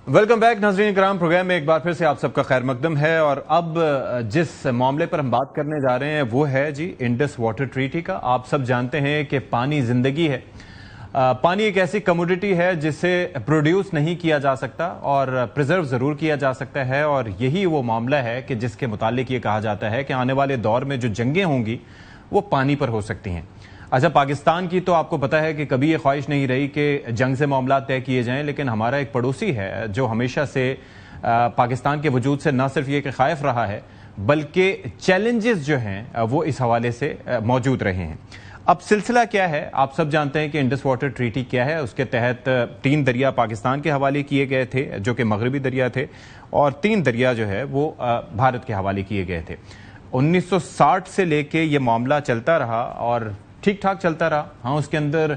Welcome back ناظرین کرام، programme میں ایک بار پھر سے آپ سب کا خیر مقدم ہے۔ اور اب جس معاملے پر ہم بات کرنے جا رہے ہیں وہ ہے جی انڈس واٹر ٹریٹی کا۔ آپ سب جانتے ہیں کہ پانی زندگی ہے۔ پانی ایک ایسی کموڈٹی ہے جسے پروڈیوس نہیں کیا جا سکتا اور پریزرو ضرور کیا جا سکتا ہے، اور یہی وہ معاملہ ہے کہ جس کے متعلق یہ کہا جاتا ہے کہ آنے والے دور میں جو جنگیں ہوں گی وہ پانی پر ہو سکتی ہیں۔ اچھا، پاکستان کی تو آپ کو پتا ہے کہ کبھی یہ خواہش نہیں رہی کہ جنگ سے معاملات طے کیے جائیں، لیکن ہمارا ایک پڑوسی ہے جو ہمیشہ سے پاکستان کے وجود سے نہ صرف یہ کہ خائف رہا ہے بلکہ چیلنجز جو ہیں وہ اس حوالے سے موجود رہے ہیں۔ اب سلسلہ کیا ہے؟ آپ سب جانتے ہیں کہ انڈس واٹر ٹریٹی کیا ہے۔ اس کے تحت 3 دریا پاکستان کے حوالے کیے گئے تھے جو کہ مغربی دریا تھے، اور 3 دریا جو ہے وہ بھارت کے حوالے کیے گئے تھے۔ 1960 سے لے کے یہ معاملہ چلتا رہا اور ٹھیک ٹھاک چلتا رہا۔ ہاں، اس کے اندر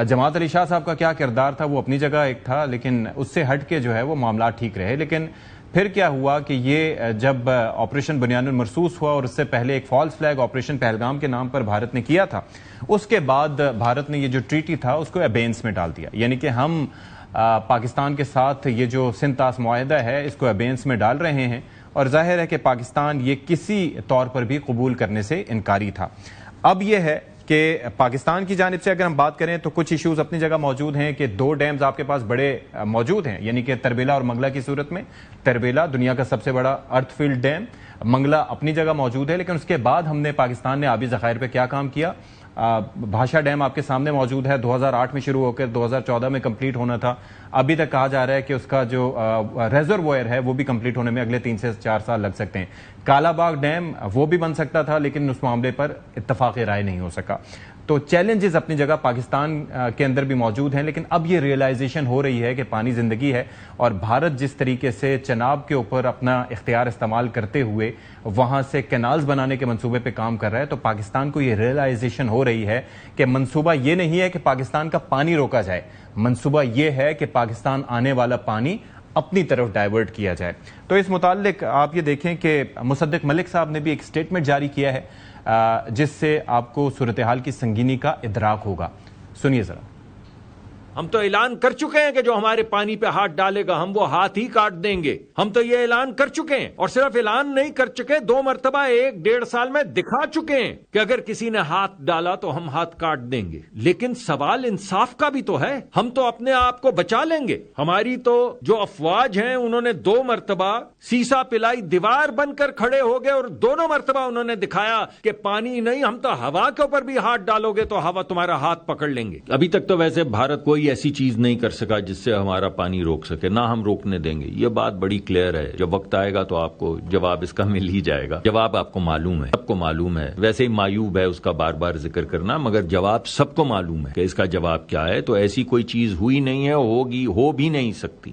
جماعت علی شاہ صاحب کا کیا کردار تھا وہ اپنی جگہ ایک تھا، لیکن اس سے ہٹ کے جو ہے وہ معاملات ٹھیک رہے۔ لیکن پھر کیا ہوا کہ یہ جب آپریشن بنیان المرصوص ہوا اور اس سے پہلے ایک فالس فلیگ آپریشن پہلگام کے نام پر بھارت نے کیا تھا، اس کے بعد بھارت نے یہ جو ٹریٹی تھا اس کو ابینس میں ڈال دیا، یعنی کہ ہم پاکستان کے ساتھ یہ جو سنتاس معاہدہ ہے اس کو ابینس میں ڈال رہے ہیں، اور ظاہر ہے کہ پاکستان یہ کسی طور پر بھی قبول کرنے سے انکاری تھا۔ اب یہ ہے کہ پاکستان کی جانب سے اگر ہم بات کریں تو کچھ ایشوز اپنی جگہ موجود ہیں کہ 2 ڈیمز آپ کے پاس بڑے موجود ہیں، یعنی کہ تربیلا اور منگلا کی صورت میں۔ تربیلا دنیا کا سب سے بڑا ارتھ فیلڈ ڈیم، منگلا اپنی جگہ موجود ہے، لیکن اس کے بعد ہم نے پاکستان نے آبی ذخائر پہ کیا کام کیا؟ بھاشا ڈیم آپ کے سامنے موجود ہے، 2008 میں شروع ہو کر 2014 میں کمپلیٹ ہونا تھا۔ ابھی تک کہا جا رہا ہے کہ اس کا جو ریزروائر ہے وہ بھی کمپلیٹ ہونے میں اگلے 3 سے 4 سال لگ سکتے ہیں۔ کالا باغ ڈیم وہ بھی بن سکتا تھا، لیکن اس معاملے پر اتفاق رائے نہیں ہو سکا۔ تو چیلنجز اپنی جگہ پاکستان کے اندر بھی موجود ہیں، لیکن اب یہ ریئلائزیشن ہو رہی ہے کہ پانی زندگی ہے، اور بھارت جس طریقے سے چناب کے اوپر اپنا اختیار استعمال کرتے ہوئے وہاں سے کینالز بنانے کے منصوبے پہ کام کر رہا ہے، تو پاکستان کو یہ ریئلائزیشن ہو رہی ہے کہ منصوبہ یہ نہیں ہے کہ پاکستان کا پانی روکا جائے، منصوبہ یہ ہے کہ پاکستان آنے والا پانی اپنی طرف ڈائیورٹ کیا جائے۔ تو اس متعلق آپ یہ دیکھیں کہ مصدق ملک صاحب نے بھی ایک سٹیٹمنٹ جاری کیا ہے جس سے آپ کو صورتحال کی سنگینی کا ادراک ہوگا۔ سنیے ذرا۔ ہم تو اعلان کر چکے ہیں کہ جو ہمارے پانی پہ ہاتھ ڈالے گا ہم وہ ہاتھ ہی کاٹ دیں گے۔ ہم تو یہ اعلان کر چکے ہیں، اور صرف اعلان نہیں کر چکے، 2 مرتبہ 1-1.5 سال میں دکھا چکے ہیں کہ اگر کسی نے ہاتھ ڈالا تو ہم ہاتھ کاٹ دیں گے۔ لیکن سوال انصاف کا بھی تو ہے، ہم تو اپنے آپ کو بچا لیں گے۔ ہماری تو جو افواج ہیں انہوں نے 2 مرتبہ سیسا پلائی دیوار بن کر کھڑے ہو گئے، اور دونوں مرتبہ انہوں نے دکھایا کہ پانی نہیں، ہم تو ہوا کے اوپر بھی ہاتھ ڈالو گے تو ہوا تمہارا ہاتھ پکڑ لیں گے۔ ابھی تک تو ویسے بھارت کوئی ایسی چیز نہیں کر سکا جس سے ہمارا پانی روک سکے، نہ ہم روکنے دیں گے۔ یہ بات بڑی کلیئر ہے، جب وقت آئے گا تو آپ کو جواب اس کا مل ہی جائے گا۔ جواب آپ کو معلوم ہے، سب کو معلوم ہے، ویسے ہی مایوب ہے اس کا بار بار ذکر کرنا، مگر جواب سب کو معلوم ہے کہ اس کا جواب کیا ہے۔ تو ایسی کوئی چیز ہوئی نہیں ہے، ہوگی، ہو بھی نہیں سکتی۔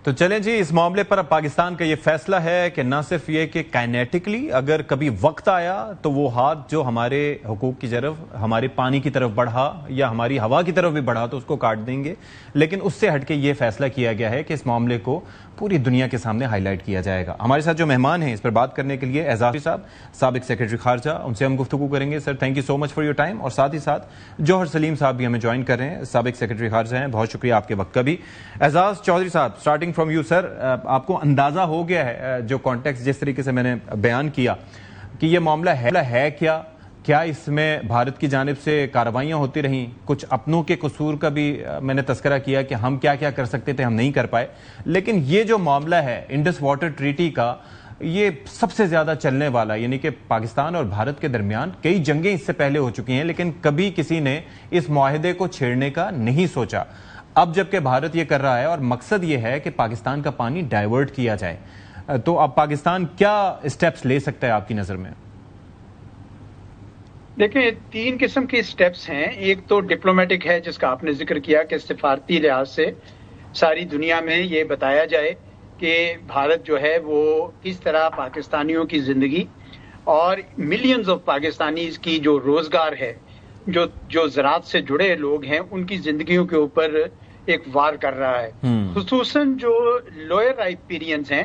تو چلیں جی، اس معاملے پر اب پاکستان کا یہ فیصلہ ہے کہ نہ صرف یہ کہ کائنیٹکلی اگر کبھی وقت آیا تو وہ ہاتھ جو ہمارے حقوق کی طرف، ہمارے پانی کی طرف بڑھا یا ہماری ہوا کی طرف بھی بڑھا تو اس کو کاٹ دیں گے، لیکن اس سے ہٹ کے یہ فیصلہ کیا گیا ہے کہ اس معاملے کو پوری دنیا کے سامنے ہائی لائٹ کیا جائے گا۔ ہمارے ساتھ جو مہمان ہیں اس پر بات کرنے کے لیے اعزاز صاحب، سابق سیکرٹری خارجہ، ان سے ہم گفتگو کریں گے۔ Sir, thank you so much for your time. اور ساتھ ہی ساتھ جوہر سلیم صاحب بھی ہمیں جوائن کر رہے ہیں، سابق سیکرٹری خارجہ ہیں، بہت شکریہ آپ کے وقت کا بھی۔ اعزاز چودھری صاحب، اسٹارٹنگ فرام یو سر، آپ کو اندازہ ہو گیا ہے جو کانٹیکسٹ جس طریقے سے میں نے بیان کیا کہ یہ معاملہ ہے کیا اس میں بھارت کی جانب سے کارروائیاں ہوتی رہیں؟ کچھ اپنوں کے قصور کا بھی میں نے تذکرہ کیا کہ ہم کیا کر سکتے تھے، ہم نہیں کر پائے، لیکن یہ جو معاملہ ہے انڈس واٹر ٹریٹی کا، یہ سب سے زیادہ چلنے والا، یعنی کہ پاکستان اور بھارت کے درمیان کئی جنگیں اس سے پہلے ہو چکی ہیں، لیکن کبھی کسی نے اس معاہدے کو چھیڑنے کا نہیں سوچا۔ اب جبکہ بھارت یہ کر رہا ہے اور مقصد یہ ہے کہ پاکستان کا پانی ڈائیورٹ کیا جائے، تو اب پاکستان کیا اسٹیپس لے سکتا ہے آپ کی نظر میں؟ دیکھیں، 3 قسم کے اسٹیپس ہیں۔ ایک تو ڈپلومیٹک ہے جس کا آپ نے ذکر کیا کہ سفارتی لحاظ سے ساری دنیا میں یہ بتایا جائے کہ بھارت جو ہے وہ کس طرح پاکستانیوں کی زندگی اور ملینز آف پاکستانیز کی جو روزگار ہے، جو زراعت سے جڑے لوگ ہیں، ان کی زندگیوں کے اوپر ایک وار کر رہا ہے۔ خصوصاً جو لوئر رائپیرینز ہیں